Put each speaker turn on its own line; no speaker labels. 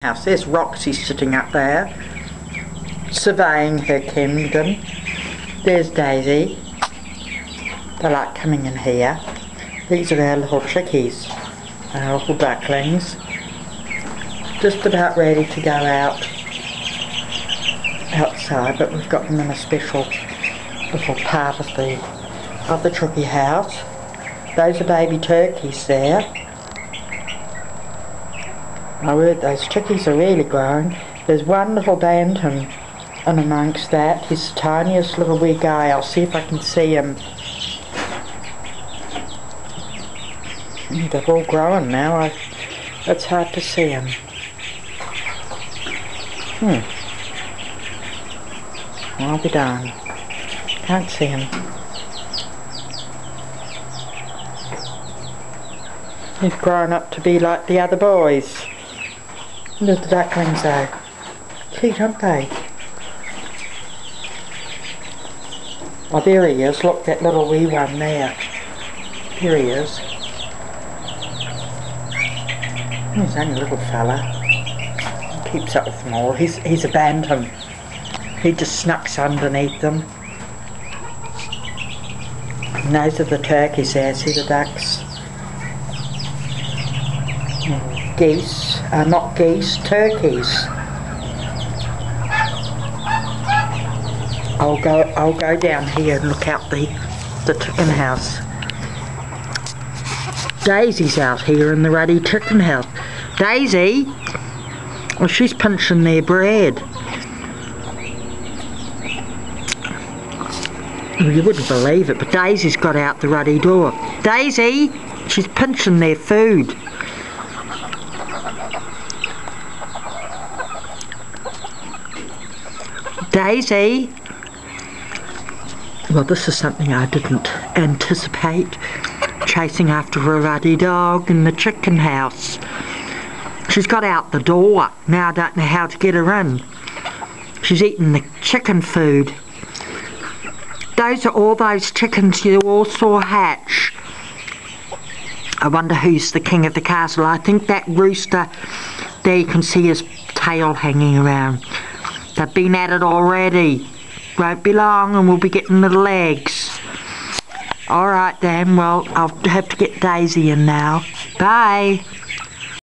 House. There's Roxy sitting up there, surveying her kingdom. There's Daisy. They like coming in here. These are our little chickies, our little ducklings. Just about ready to go outside, but we've got them in a special little part of the chicky house. Those are baby turkeys there. My word, those chickies are really growing. There's one little bantam in amongst that. He's the tiniest little wee guy. I'll see if I can see him. They're all growing now. It's hard to see him. I'll be darned. Can't see him. He's grown up to be like the other boys. Look at the ducklings though. Cute, aren't they? Oh, there he is. Look, that little wee one there. There he is. He's only a little fella. He keeps up with them all. He's a bantam. He just snucks underneath them. And those are the turkeys there. See the ducks? Geese, not geese, turkeys. I'll go down here and look out the chicken house. Daisy's out here in the ruddy chicken house. Daisy, well, she's pinching their bread. Well, you wouldn't believe it, but Daisy's got out the ruddy door. Daisy, she's pinching their food. Daisy! Well, this is something I didn't anticipate. Chasing after a ruddy dog in the chicken house. She's got out the door. Now I don't know how to get her in. She's eating the chicken food. Those are all those chickens you all saw hatch. I wonder who's the king of the castle. I think that rooster, there you can see his tail hanging around. They've been at it already. Won't be long and we'll be getting the legs. Alright then, well, I'll have to get Daisy in now. Bye.